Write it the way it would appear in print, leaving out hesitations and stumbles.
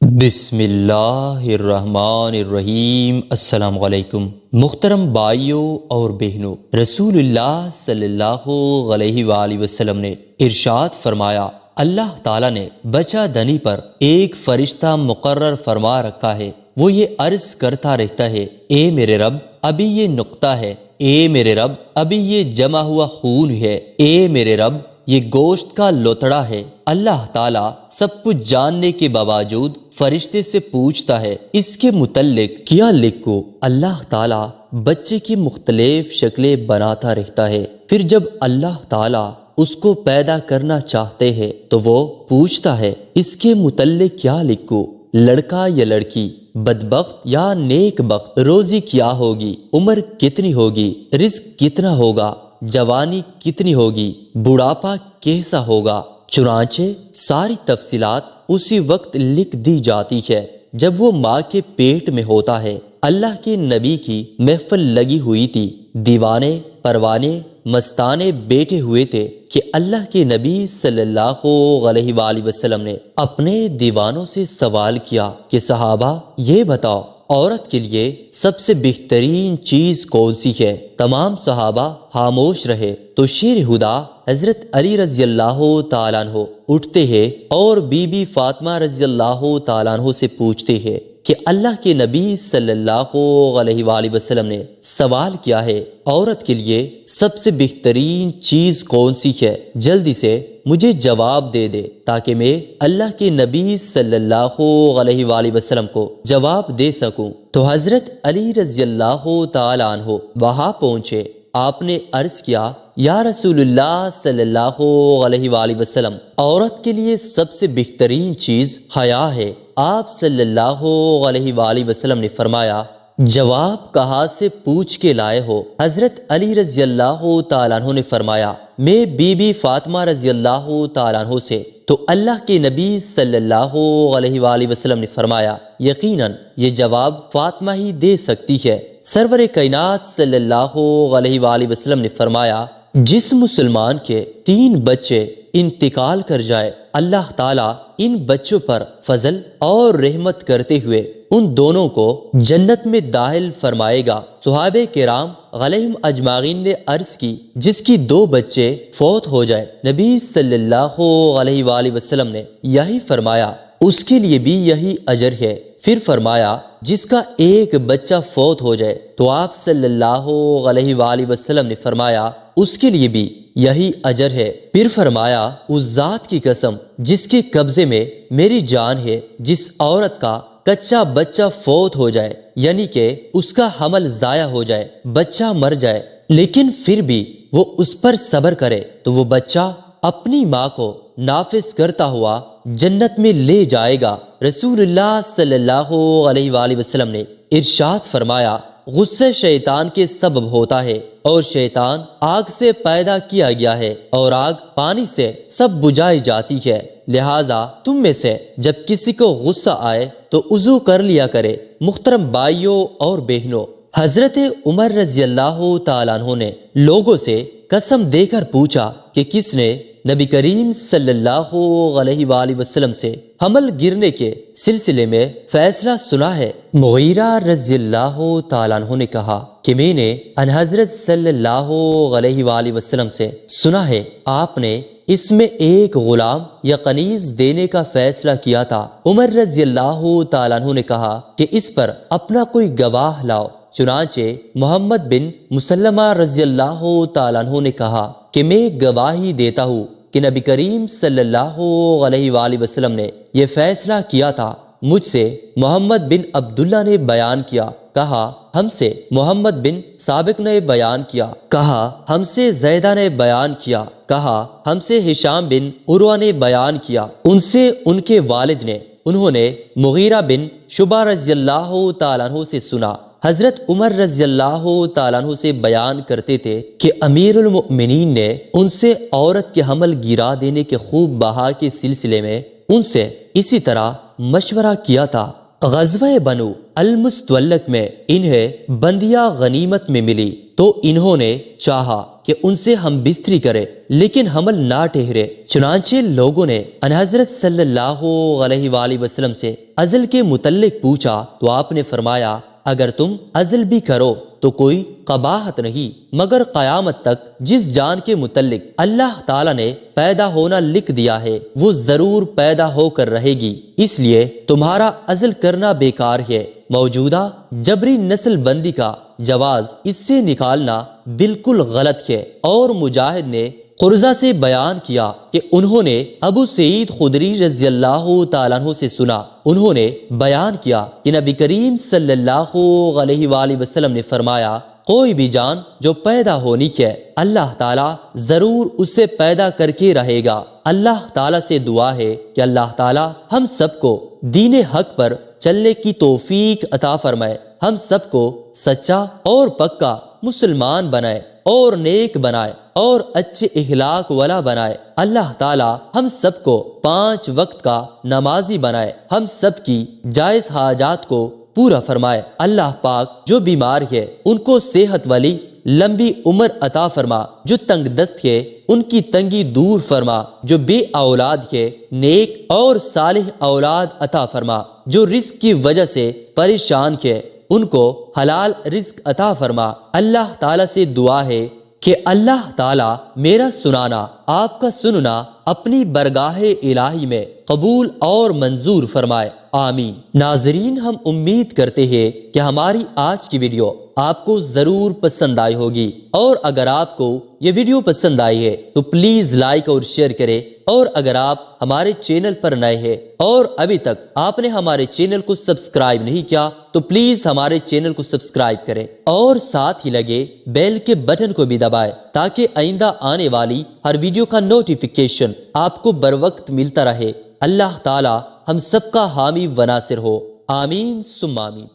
بسم اللہ الرحمن الرحیم۔ السلام علیکم محترم بھائیوں اور بہنوں، رسول اللہ صلی اللہ علیہ وآلہ وسلم نے ارشاد فرمایا، اللہ تعالیٰ نے بچہ دنی پر ایک فرشتہ مقرر فرما رکھا ہے، وہ یہ عرض کرتا رہتا ہے، اے میرے رب ابھی یہ نقطہ ہے، اے میرے رب ابھی یہ جمع ہوا خون ہے، اے میرے رب یہ گوشت کا لوتڑا ہے۔ اللہ تعالیٰ سب کچھ جاننے کے باوجود فرشتے سے پوچھتا ہے، اس کے متعلق کیا لکھوں؟ اللہ تعالیٰ بچے کی مختلف شکلیں بناتا رہتا ہے، پھر جب اللہ تعالیٰ اس کو پیدا کرنا چاہتے ہیں تو وہ پوچھتا ہے، اس کے متعلق کیا لکھوں؟ لڑکا یا لڑکی، بدبخت یا نیک بخت، روزی کیا ہوگی، عمر کتنی ہوگی، رزق کتنا ہوگا، جوانی کتنی ہوگی، بڑھاپا کیسا ہوگا۔ چنانچہ ساری تفصیلات اسی وقت لکھ دی جاتی ہے جب وہ ماں کے پیٹ میں ہوتا ہے۔ اللہ کے نبی کی محفل لگی ہوئی تھی، دیوانے پروانے مستانے بیٹھے ہوئے تھے کہ اللہ کے نبی صلی اللہ علیہ وآلہ وسلم نے اپنے دیوانوں سے سوال کیا کہ صحابہ یہ بتاؤ، عورت کے لیے سب سے بہترین چیز کون سی ہے؟ تمام صحابہ خاموش رہے تو شیر خدا حضرت علی رضی اللہ تعالیٰ عنہ اٹھتے ہیں اور بی بی فاطمہ رضی اللہ تعالیٰ عنہ سے پوچھتے ہیں کہ اللہ کے نبی صلی اللہ علیہ وآلہ وسلم نے سوال کیا ہے، عورت کے لیے سب سے بہترین چیز کون سی ہے؟ جلدی سے مجھے جواب دے دے تاکہ میں اللہ کے نبی صلی اللہ علیہ وآلہ وسلم کو جواب دے سکوں۔ تو حضرت علی رضی اللہ تعالیٰ عنہ وہاں پہنچے، آپ نے عرض کیا، یا رسول اللہ صلی اللہ علیہ وآلہ وسلم، عورت کے لیے سب سے بہترین چیز حیا ہے۔ آپ صلی اللہ علیہ وآلہ وسلم نے فرمایا، جواب کہاں سے پوچھ کے لائے ہو؟ حضرت علی رضی اللہ تعالیٰ عنہ نے فرمایا، میں بی بی فاطمہ رضی اللہ تعالیٰ عنہ سے۔ تو اللہ کے نبی صلی اللہ علیہ وآلہ وسلم نے فرمایا، یقیناً یہ جواب فاطمہ ہی دے سکتی ہے۔ سرور کائنات صلی اللہ علیہ وآلہ وسلم نے فرمایا، جس مسلمان کے 3 بچے انتقال کر جائے، اللہ تعالیٰ ان بچوں پر فضل اور رحمت کرتے ہوئے ان دونوں کو جنت میں داخل فرمائے گا۔ صحابہ کرام علیہم اجمعین نے عرض کی، جس کی 2 بچے فوت ہو جائے، نبی صلی اللہ علیہ وآلہ وسلم نے یہی فرمایا، اس کے لیے بھی یہی اجر ہے۔ پھر فرمایا، جس کا 1 بچہ فوت ہو جائے تو آپ صلی اللہ علیہ وآلہ وسلم نے فرمایا، اس کے لیے بھی یہی اجر ہے۔ پھر فرمایا، اس ذات کی قسم جس کے قبضے میں میری جان ہے، جس عورت کا کچا بچہ فوت ہو جائے، یعنی کہ اس کا حمل ضائع ہو جائے، بچہ مر جائے، لیکن پھر بھی وہ اس پر صبر کرے تو وہ بچہ اپنی ماں کو نافذ کرتا ہوا جنت میں لے جائے گا۔ رسول اللہ صلی اللہ علیہ وآلہ وسلم نے ارشاد فرمایا، غصہ شیطان کے سبب ہوتا ہے، اور شیطان آگ سے پیدا کیا گیا ہے، اور آگ پانی سے سب بجھائی جاتی ہے، لہٰذا تم میں سے جب کسی کو غصہ آئے تو وضو کر لیا کرے۔ محترم بھائیوں اور بہنوں، حضرت عمر رضی اللہ تعالیٰ عنہ نے لوگوں سے قسم دے کر پوچھا کہ کس نے نبی کریم صلی اللہ علیہ وآلہ وسلم سے حمل گرنے کے سلسلے میں فیصلہ سنا ہے؟ مغیرہ رضی اللہ تعالیٰ عنہ نے کہا کہ میں نے ان حضرت صلی اللہ علیہ وآلہ وسلم سے سنا ہے، آپ نے اس میں ایک غلام یا کنیز دینے کا فیصلہ کیا تھا۔ عمر رضی اللہ تعالیٰ عنہ نے کہا کہ اس پر اپنا کوئی گواہ لاؤ۔ چنانچہ محمد بن مسلمہ رضی اللہ تعالیٰ عنہ نے کہا کہ میں گواہی دیتا ہوں کہ نبی کریم صلی اللہ علیہ وآلہ وسلم نے یہ فیصلہ کیا تھا۔ مجھ سے محمد بن عبداللہ نے بیان کیا، کہا ہم سے محمد بن سابق نے بیان کیا، کہا ہم سے زیدہ نے بیان کیا، کہا ہم سے ہشام بن عروہ نے بیان کیا، ان سے ان کے والد نے، انہوں نے مغیرہ بن شعبہ رضی اللہ تعالیٰ عنہ سے سنا۔ حضرت عمر رضی اللہ تعالیٰ عنہ سے بیان کرتے تھے کہ امیر المؤمنین نے ان سے عورت کے حمل گرا دینے کے خوب بہا کے سلسلے میں ان سے اسی طرح مشورہ کیا تھا۔ غزوہ بنو المستولق میں انہیں بندیہ غنیمت میں ملی تو انہوں نے چاہا کہ ان سے ہم بستری کرے، لیکن حمل نہ ٹھہرے۔ چنانچہ لوگوں نے ان حضرت صلی اللہ علیہ وآلہ وسلم سے عزل کے متعلق پوچھا تو آپ نے فرمایا اگر تم عزل بھی کرو تو کوئی قباحت نہیں، مگر قیامت تک جس جان کے متعلق اللہ تعالیٰ نے پیدا ہونا لکھ دیا ہے وہ ضرور پیدا ہو کر رہے گی، اس لیے تمہارا عزل کرنا بیکار ہے۔ موجودہ جبری نسل بندی کا جواز اس سے نکالنا بالکل غلط ہے۔ اور مجاہد نے قرظہ سے بیان کیا کہ انہوں نے ابو سعید خدری رضی اللہ تعالیٰ عنہ سے سنا، انہوں نے بیان کیا کہ نبی کریم صلی اللہ علیہ وآلہ وسلم نے فرمایا کوئی بھی جان جو پیدا ہونی ہے اللہ تعالیٰ ضرور اسے پیدا کر کے رہے گا۔ اللہ تعالیٰ سے دعا ہے کہ اللہ تعالیٰ ہم سب کو دین حق پر چلنے کی توفیق عطا فرمائے، ہم سب کو سچا اور پکا مسلمان بنائے اور نیک بنائے اور اچھے اخلاق والا بنائے۔ اللہ تعالیٰ ہم سب کو 5 وقت کا نمازی بنائے، ہم سب کی جائز حاجات کو پورا فرمائے۔ اللہ پاک جو بیمار ہے ان کو صحت والی لمبی عمر عطا فرما، جو تنگ دست ہے ان کی تنگی دور فرما، جو بے اولاد ہے نیک اور صالح اولاد عطا فرما، جو رزق کی وجہ سے پریشان ہے ان کو حلال رزق عطا فرما۔ اللہ تعالیٰ سے دعا ہے کہ اللہ تعالیٰ میرا سنانا آپ کا سننا اپنی برگاہ الہی میں قبول اور منظور فرمائے، آمین۔ ناظرین، ہم امید کرتے ہیں کہ ہماری آج کی ویڈیو آپ کو ضرور پسند آئی ہوگی، اور اگر آپ کو یہ ویڈیو پسند آئی ہے تو پلیز لائک اور شیئر کریں، اور اگر آپ ہمارے چینل پر نئے ہیں اور ابھی تک آپ نے ہمارے چینل کو سبسکرائب نہیں کیا تو پلیز ہمارے چینل کو سبسکرائب کریں اور ساتھ ہی لگے بیل کے بٹن کو بھی دبائیں تاکہ آئندہ آنے والی ہر ویڈیو کا نوٹیفیکیشن آپ کو بر وقت ملتا رہے۔ اللہ تعالی ہم سب کا حامی و ناصر ہو، آمین ثم آمین۔